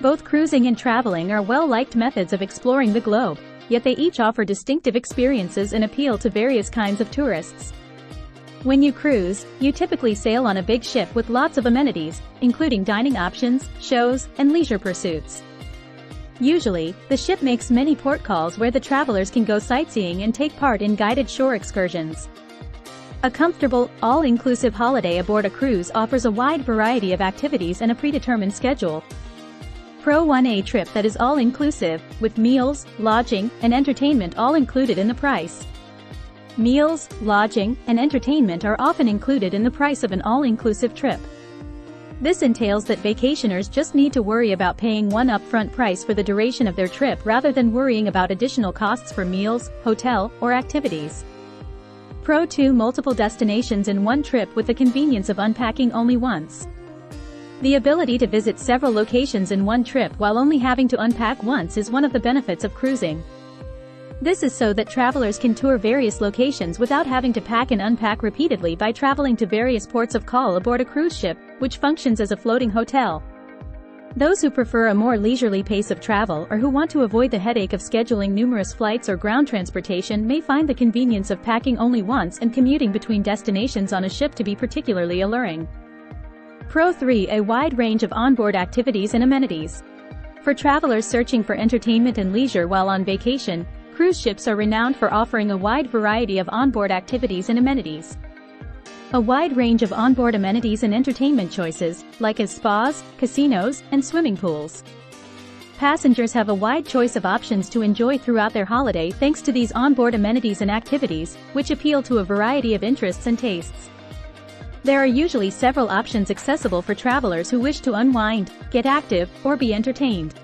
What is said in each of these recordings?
Both cruising and traveling are well-liked methods of exploring the globe, yet they each offer distinctive experiences and appeal to various kinds of tourists. When you cruise, you typically sail on a big ship with lots of amenities, including dining options, shows, and leisure pursuits. Usually, the ship makes many port calls where the travelers can go sightseeing and take part in guided shore excursions. A comfortable, all-inclusive holiday aboard a cruise offers a wide variety of activities and a predetermined schedule. Pro 1A trip that is all-inclusive, with meals, lodging, and entertainment all included in the price. Meals, lodging, and entertainment are often included in the price of an all-inclusive trip. This entails that vacationers just need to worry about paying one upfront price for the duration of their trip rather than worrying about additional costs for meals, hotel, or activities. Pro 2 multiple destinations in one trip with the convenience of unpacking only once. The ability to visit several locations in one trip while only having to unpack once is one of the benefits of cruising. This is so that travelers can tour various locations without having to pack and unpack repeatedly by traveling to various ports of call aboard a cruise ship, which functions as a floating hotel. Those who prefer a more leisurely pace of travel or who want to avoid the headache of scheduling numerous flights or ground transportation may find the convenience of packing only once and commuting between destinations on a ship to be particularly alluring. Pro 3 a wide range of onboard activities and amenities. For travelers searching for entertainment and leisure while on vacation, cruise ships are renowned for offering a wide variety of onboard activities and amenities. A wide range of onboard amenities and entertainment choices, like as spas, casinos, and swimming pools. Passengers have a wide choice of options to enjoy throughout their holiday thanks to these onboard amenities and activities, which appeal to a variety of interests and tastes. There are usually several options accessible for travelers who wish to unwind, get active, or be entertained.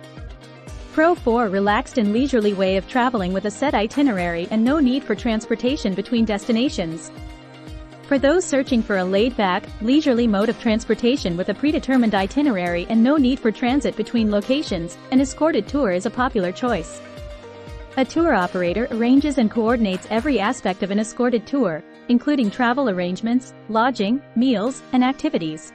Pro 4 relaxed and leisurely way of traveling with a set itinerary and no need for transportation between destinations. For those searching for a laid-back, leisurely mode of transportation with a predetermined itinerary and no need for transit between locations, an escorted tour is a popular choice. A tour operator arranges and coordinates every aspect of an escorted tour, including travel arrangements, lodging, meals, and activities.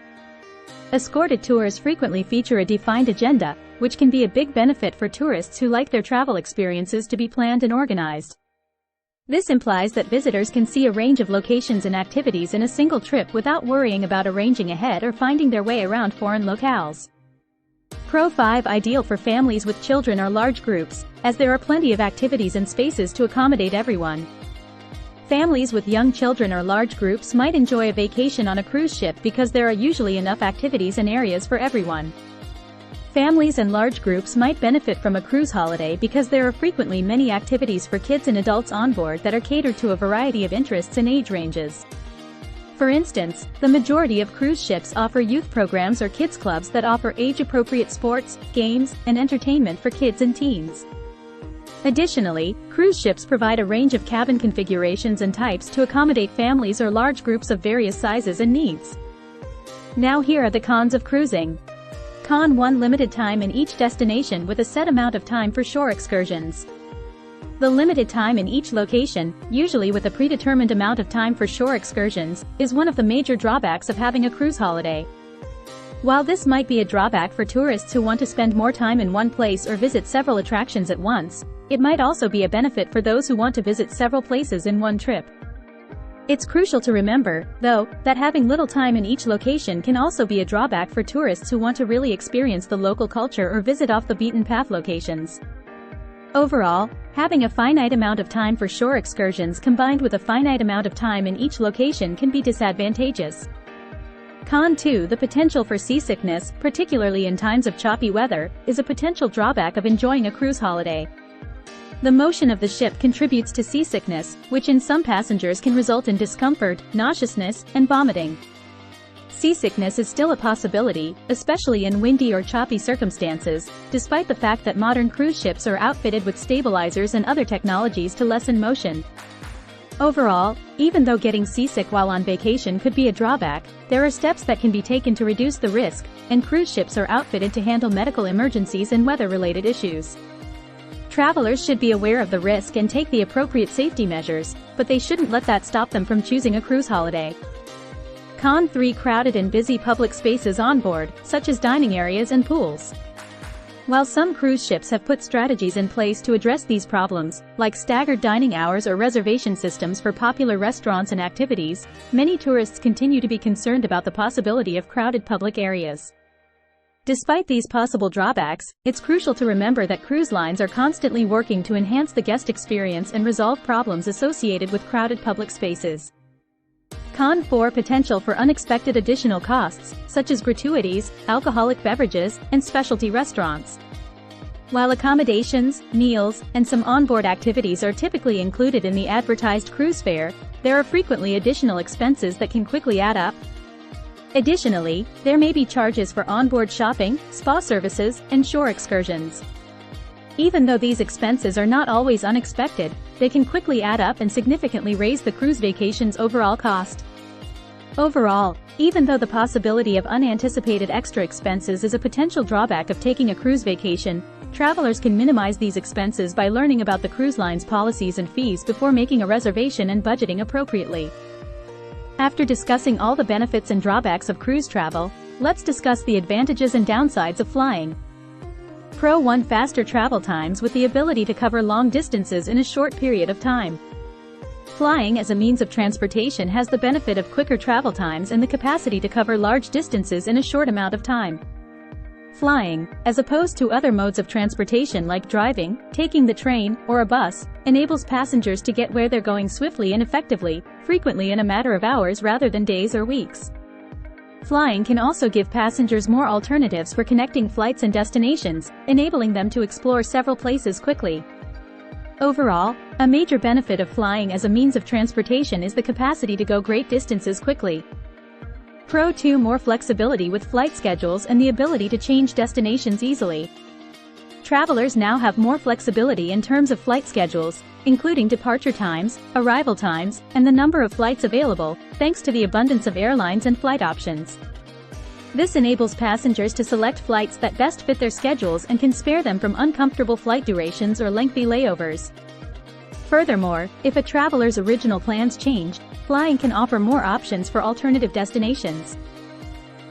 Escorted tours frequently feature a defined agenda, which can be a big benefit for tourists who like their travel experiences to be planned and organized. This implies that visitors can see a range of locations and activities in a single trip without worrying about arranging ahead or finding their way around foreign locales. Pro 5 ideal for families with children or large groups, as there are plenty of activities and spaces to accommodate everyone. Families with young children or large groups might enjoy a vacation on a cruise ship because there are usually enough activities and areas for everyone. Families and large groups might benefit from a cruise holiday because there are frequently many activities for kids and adults on board that are catered to a variety of interests and age ranges. For instance, the majority of cruise ships offer youth programs or kids clubs that offer age-appropriate sports, games, and entertainment for kids and teens. Additionally, cruise ships provide a range of cabin configurations and types to accommodate families or large groups of various sizes and needs. Now here are the cons of cruising. Con 1 limited time in each destination with a set amount of time for shore excursions. The limited time in each location, usually with a predetermined amount of time for shore excursions, is one of the major drawbacks of having a cruise holiday. While this might be a drawback for tourists who want to spend more time in one place or visit several attractions at once, it might also be a benefit for those who want to visit several places in one trip. It's crucial to remember, though, that having little time in each location can also be a drawback for tourists who want to really experience the local culture or visit off-the-beaten-path locations. Overall, having a finite amount of time for shore excursions combined with a finite amount of time in each location can be disadvantageous. Con 2 the potential for seasickness, particularly in times of choppy weather, is a potential drawback of enjoying a cruise holiday. The motion of the ship contributes to seasickness, which in some passengers can result in discomfort, nauseousness, and vomiting. Seasickness is still a possibility, especially in windy or choppy circumstances, despite the fact that modern cruise ships are outfitted with stabilizers and other technologies to lessen motion. Overall, even though getting seasick while on vacation could be a drawback, there are steps that can be taken to reduce the risk, and cruise ships are outfitted to handle medical emergencies and weather-related issues. Travelers should be aware of the risk and take the appropriate safety measures, but they shouldn't let that stop them from choosing a cruise holiday. Con 3 crowded and busy public spaces on board, such as dining areas and pools. While some cruise ships have put strategies in place to address these problems, like staggered dining hours or reservation systems for popular restaurants and activities, many tourists continue to be concerned about the possibility of crowded public areas. Despite these possible drawbacks, it's crucial to remember that cruise lines are constantly working to enhance the guest experience and resolve problems associated with crowded public spaces. Con 4. Potential for unexpected additional costs, such as gratuities, alcoholic beverages, and specialty restaurants. While accommodations, meals, and some onboard activities are typically included in the advertised cruise fare, there are frequently additional expenses that can quickly add up. Additionally, there may be charges for onboard shopping, spa services, and shore excursions. Even though these expenses are not always unexpected, they can quickly add up and significantly raise the cruise vacation's overall cost. Overall, even though the possibility of unanticipated extra expenses is a potential drawback of taking a cruise vacation, travelers can minimize these expenses by learning about the cruise line's policies and fees before making a reservation and budgeting appropriately. After discussing all the benefits and drawbacks of cruise travel, let's discuss the advantages and downsides of flying. Pro 1. Faster travel times with the ability to cover long distances in a short period of time. Flying as a means of transportation has the benefit of quicker travel times and the capacity to cover large distances in a short amount of time. Flying, as opposed to other modes of transportation like driving, taking the train, or a bus, enables passengers to get where they're going swiftly and effectively, frequently in a matter of hours rather than days or weeks. Flying can also give passengers more alternatives for connecting flights and destinations, enabling them to explore several places quickly. Overall, a major benefit of flying as a means of transportation is the capacity to go great distances quickly. Pro 2. More flexibility with flight schedules and the ability to change destinations easily. Travelers now have more flexibility in terms of flight schedules, including departure times, arrival times, and the number of flights available, thanks to the abundance of airlines and flight options. This enables passengers to select flights that best fit their schedules and can spare them from uncomfortable flight durations or lengthy layovers. Furthermore, if a traveler's original plans change, flying can offer more options for alternative destinations.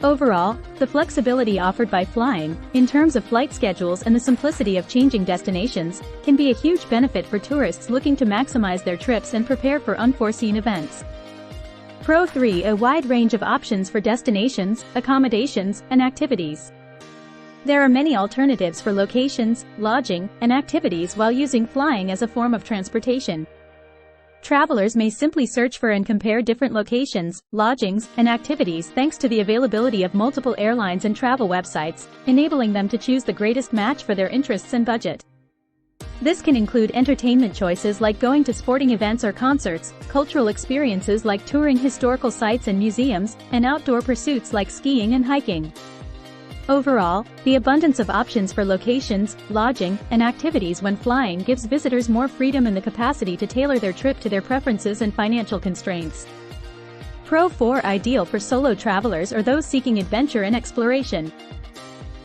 Overall, the flexibility offered by flying, in terms of flight schedules and the simplicity of changing destinations, can be a huge benefit for tourists looking to maximize their trips and prepare for unforeseen events. Pro 3. A wide range of options for destinations, accommodations, and activities. There are many alternatives for locations, lodging, and activities while using flying as a form of transportation. Travelers may simply search for and compare different locations, lodgings, and activities thanks to the availability of multiple airlines and travel websites, enabling them to choose the greatest match for their interests and budget. This can include entertainment choices like going to sporting events or concerts, cultural experiences like touring historical sites and museums, and outdoor pursuits like skiing and hiking. Overall, the abundance of options for locations, lodging, and activities when flying gives visitors more freedom and the capacity to tailor their trip to their preferences and financial constraints. Pro 4. Ideal for solo travelers or those seeking adventure and exploration.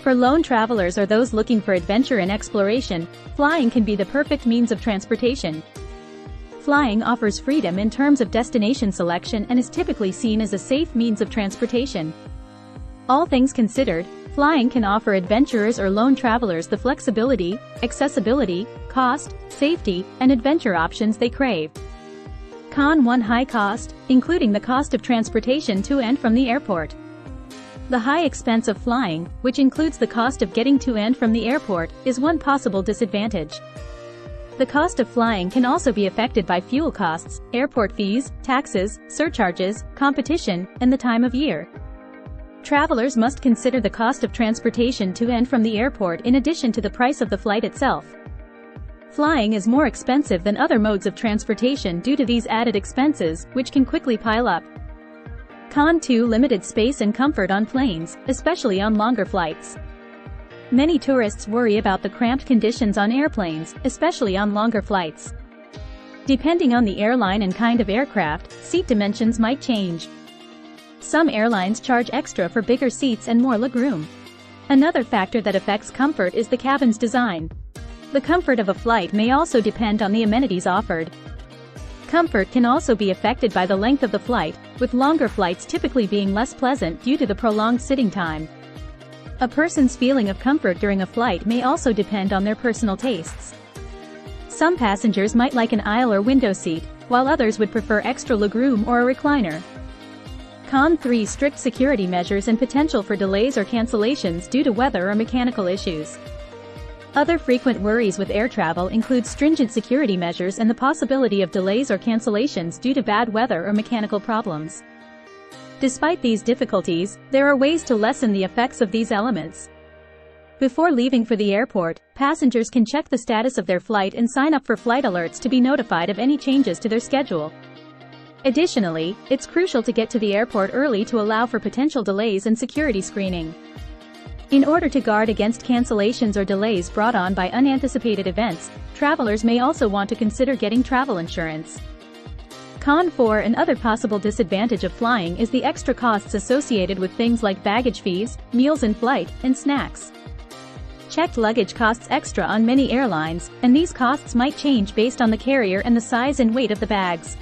For lone travelers or those looking for adventure and exploration, flying can be the perfect means of transportation. Flying offers freedom in terms of destination selection and is typically seen as a safe means of transportation. All things considered, flying can offer adventurers or lone travelers the flexibility, accessibility, cost, safety, and adventure options they crave. Con 1. High cost, including the cost of transportation to and from the airport. The high expense of flying, which includes the cost of getting to and from the airport, is one possible disadvantage. The cost of flying can also be affected by fuel costs, airport fees, taxes, surcharges, competition, and the time of year. Travelers must consider the cost of transportation to and from the airport in addition to the price of the flight itself. Flying is more expensive than other modes of transportation due to these added expenses, which can quickly pile up. Con 2. Limited space and comfort on planes, especially on longer flights. Many tourists worry about the cramped conditions on airplanes, especially on longer flights. Depending on the airline and kind of aircraft, seat dimensions might change. Some airlines charge extra for bigger seats and more legroom. Another factor that affects comfort is the cabin's design. The comfort of a flight may also depend on the amenities offered. Comfort can also be affected by the length of the flight, with longer flights typically being less pleasant due to the prolonged sitting time. A person's feeling of comfort during a flight may also depend on their personal tastes. Some passengers might like an aisle or window seat, while others would prefer extra legroom or a recliner. Con 3. Strict security measures and potential for delays or cancellations due to weather or mechanical issues. Other frequent worries with air travel include stringent security measures and the possibility of delays or cancellations due to bad weather or mechanical problems. Despite these difficulties, there are ways to lessen the effects of these elements. Before leaving for the airport, passengers can check the status of their flight and sign up for flight alerts to be notified of any changes to their schedule. Additionally, it's crucial to get to the airport early to allow for potential delays and security screening. In order to guard against cancellations or delays brought on by unanticipated events, travelers may also want to consider getting travel insurance. Con 4. Another possible disadvantage of flying is the extra costs associated with things like baggage fees, meals in flight, and snacks. Checked luggage costs extra on many airlines, and these costs might change based on the carrier and the size and weight of the bags.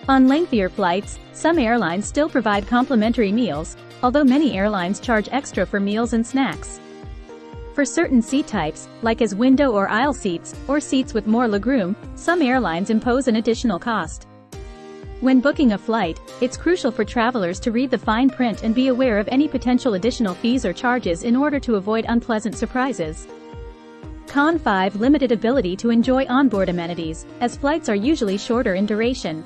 On lengthier flights, some airlines still provide complimentary meals, although many airlines charge extra for meals and snacks. For certain seat types, like as window or aisle seats, or seats with more legroom, some airlines impose an additional cost. When booking a flight, it's crucial for travelers to read the fine print and be aware of any potential additional fees or charges in order to avoid unpleasant surprises. Con 5. Limited ability to enjoy onboard amenities, as flights are usually shorter in duration.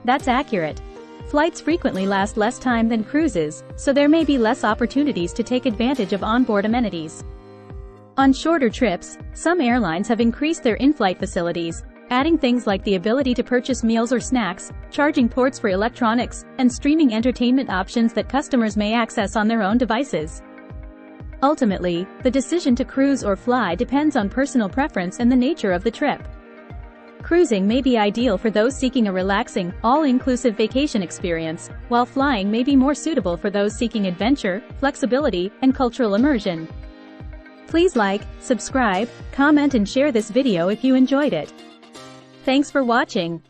That's accurate. Flights frequently last less time than cruises, so there may be less opportunities to take advantage of onboard amenities. On shorter trips, some airlines have increased their in-flight facilities, adding things like the ability to purchase meals or snacks, charging ports for electronics, and streaming entertainment options that customers may access on their own devices. Ultimately, the decision to cruise or fly depends on personal preference and the nature of the trip. Cruising may be ideal for those seeking a relaxing, all-inclusive vacation experience, while flying may be more suitable for those seeking adventure, flexibility, and cultural immersion. Please like, subscribe, comment and share this video if you enjoyed it. Thanks for watching.